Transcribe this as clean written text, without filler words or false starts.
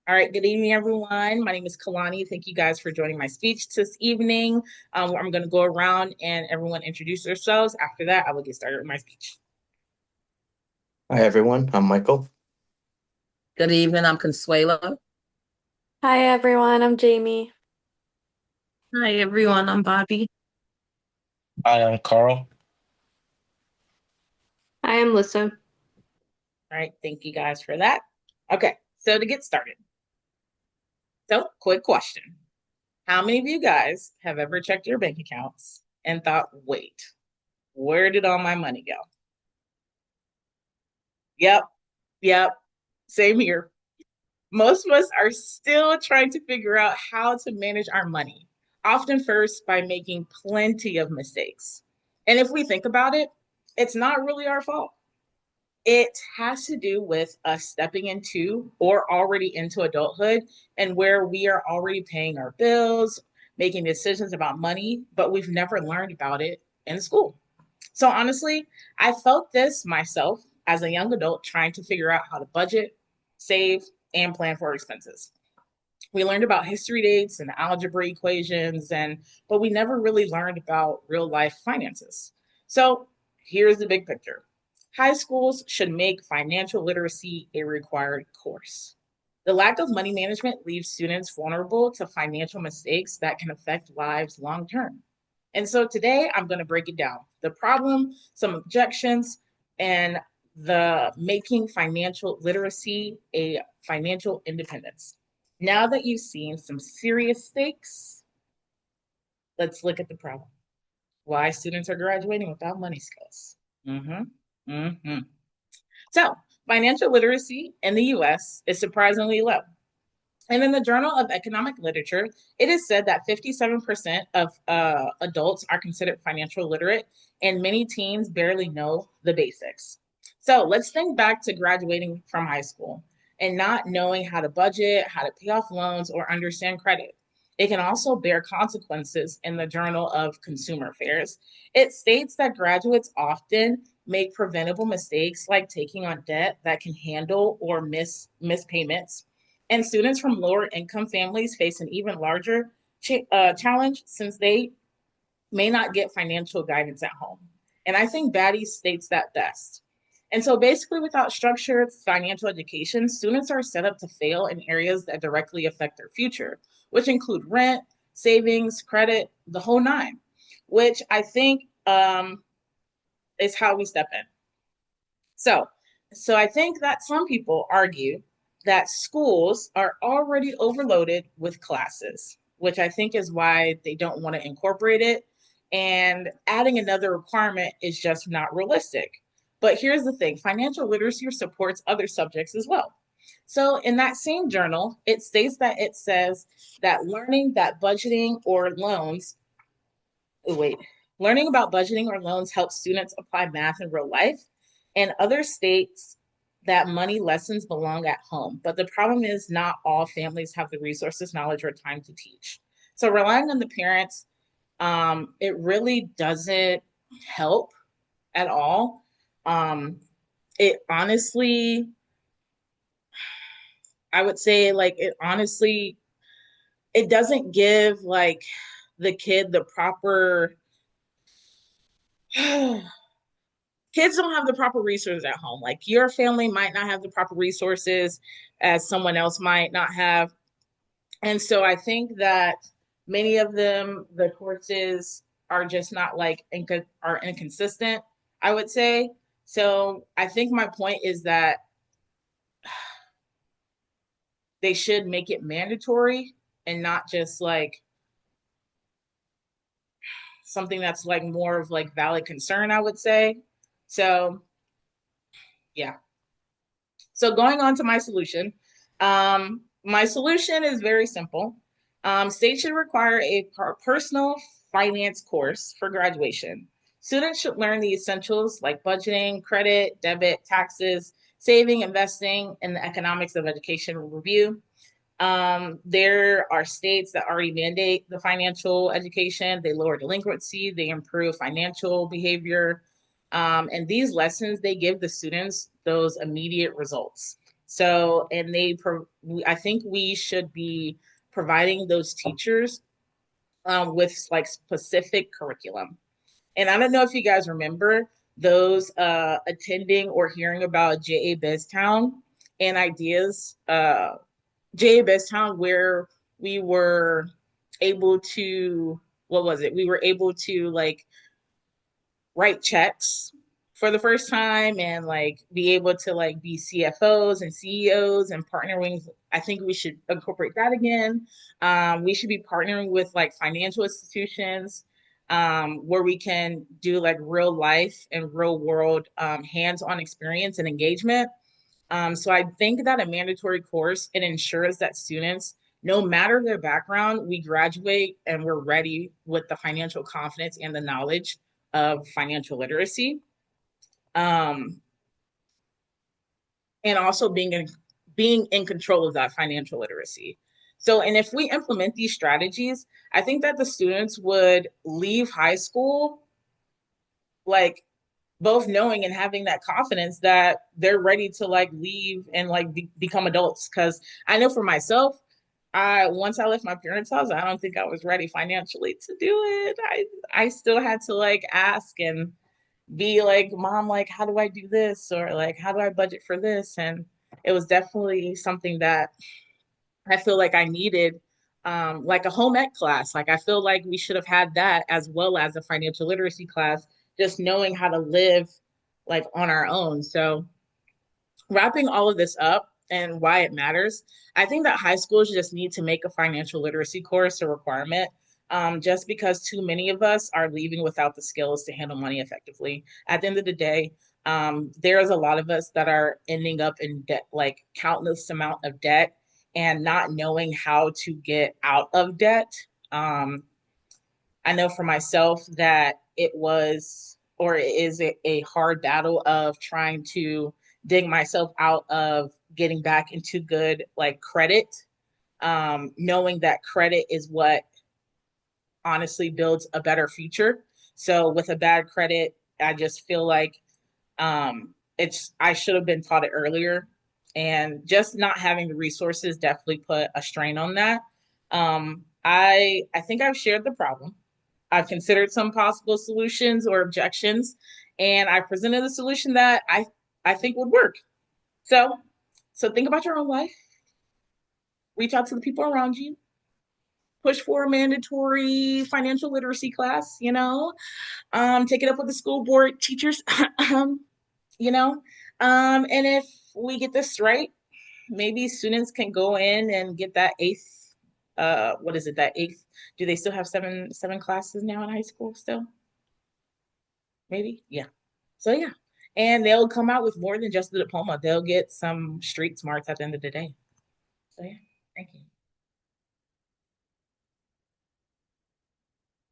All right, good evening, everyone. My name is Kalani. Thank you guys for joining my speech this evening. I'm going to go around and everyone introduce themselves. After that, I will get started with my speech. Hi everyone, I'm Michael. Good evening, I'm Consuelo. Hi everyone, I'm Jamie. Hi everyone, I'm Bobby. I am Carl. I am Lissa. All right, thank you guys for that. Okay, so to get started. So, quick question. How many of you guys have ever checked your bank accounts and thought, wait, where did all my money go? Yep, yep, same here. Most of us are still trying to figure out how to manage our money, often first by making plenty of mistakes. And if we think about it, it's not really our fault. It has to do with us stepping into or already into adulthood and where we are already paying our bills, making decisions about money, but we've never learned about it in school. So honestly, I felt this myself as a young adult trying to figure out how to budget, save, and plan for expenses. We learned about history dates and algebra equations but we never really learned about real life finances. So, here's the big picture. High schools should make financial literacy a required course. The lack of money management leaves students vulnerable to financial mistakes that can affect lives long term. And so today I'm going to break it down the problem, some objections, and the making financial literacy a financial independence. Now that you've seen some serious stakes, let's look at the problem. Why students are graduating without money skills. Mm-hmm. Mm-hmm. So, financial literacy in the US is surprisingly low. And in the Journal of Economic Literature, it is said that 57% of adults are considered financial literate, and many teens barely know the basics. So let's think back to graduating from high school and not knowing how to budget, how to pay off loans, or understand credit. It can also bear consequences in the Journal of Consumer Affairs. It states that graduates often make preventable mistakes like taking on debt that can handle or miss payments, and students from lower income families face an even larger challenge since they may not get financial guidance at home. And I think Batty states that best. And so basically, without structured financial education, students are set up to fail in areas that directly affect their future, which include rent, savings, credit, the whole nine, which I think is how we step in. So, so I think that some people argue that schools are already overloaded with classes, which I think is why they don't want to incorporate it. And adding another requirement is just not realistic. But here's the thing financial literacy supports other subjects as well. So, in that same journal, it states that it says that learning that budgeting or loans, oh, wait, learning about budgeting or loans helps students apply math in real life, and other states that money lessons belong at home. But the problem is not all families have the resources, knowledge, or time to teach. So relying on the parents, it really doesn't help at all. It honestly, I would say, like, it honestly, it doesn't give like the kid the proper kids don't have the proper resources at home. Like your family might not have the proper resources as someone else might not have. And so I think that many of them, the courses are just not like are inconsistent, I would say. So I think my point is that they should make it mandatory and not just like something that's like more of like valid concern, I would say. So yeah. So going on to my solution is very simple. States should require a personal finance course for graduation. Students should learn the essentials like budgeting, credit, debit, taxes, saving, investing, and the economics of education review. There are states that already mandate the financial education. They lower delinquency, they improve financial behavior. And these lessons, they give the students those immediate results. So, and I think we should be providing those teachers with like specific curriculum. And I don't know if you guys remember those attending or hearing about JA Beztown and ideas, JA Beztown, where we were able to, what was it? We were able to like write checks for the first time and like be able to like be CFOs and CEOs and partnering. I think we should incorporate that again. We should be partnering with like financial institutions where we can do like real life and real world hands-on experience and engagement. So I think that a mandatory course, it ensures that students, no matter their background, we graduate and we're ready with the financial confidence and the knowledge of financial literacy. Um, and also being in control of that financial literacy. So, and if we implement these strategies, I think that the students would leave high school like both knowing and having that confidence that they're ready to like leave and like become adults. Because I know for myself, I once I left my parents' house, I don't think I was ready financially to do it. I still had to like ask and be like, Mom, like, how do I do this? Or like, how do I budget for this? And it was definitely something that I feel like I needed, like a home ec class. Like, I feel like we should have had that as well as a financial literacy class, just knowing how to live like on our own. So, wrapping all of this up and why it matters, I think that high schools just need to make a financial literacy course a requirement. Just because too many of us are leaving without the skills to handle money effectively. At the end of the day, there's a lot of us that are ending up in debt, like countless amount of debt, and not knowing how to get out of debt. Um, I know for myself that it was or it is a hard battle of trying to dig myself out of getting back into good like credit, knowing that credit is what honestly builds a better future. So with a bad credit, I just feel like it's I should have been taught it earlier, and just not having the resources definitely put a strain on that. I think I've shared the problem. I've considered some possible solutions or objections, and I presented a solution that I think would work. So so think about your own life, reach out to the people around you, push for a mandatory financial literacy class, take it up with the school board teachers, you know, and if we get this right, maybe students can go in and get that eighth, what is it, that eighth? Do they still have seven classes now in high school still? Maybe, yeah. So yeah, and they'll come out with more than just the diploma. They'll get some street smarts at the end of the day. So yeah, thank you.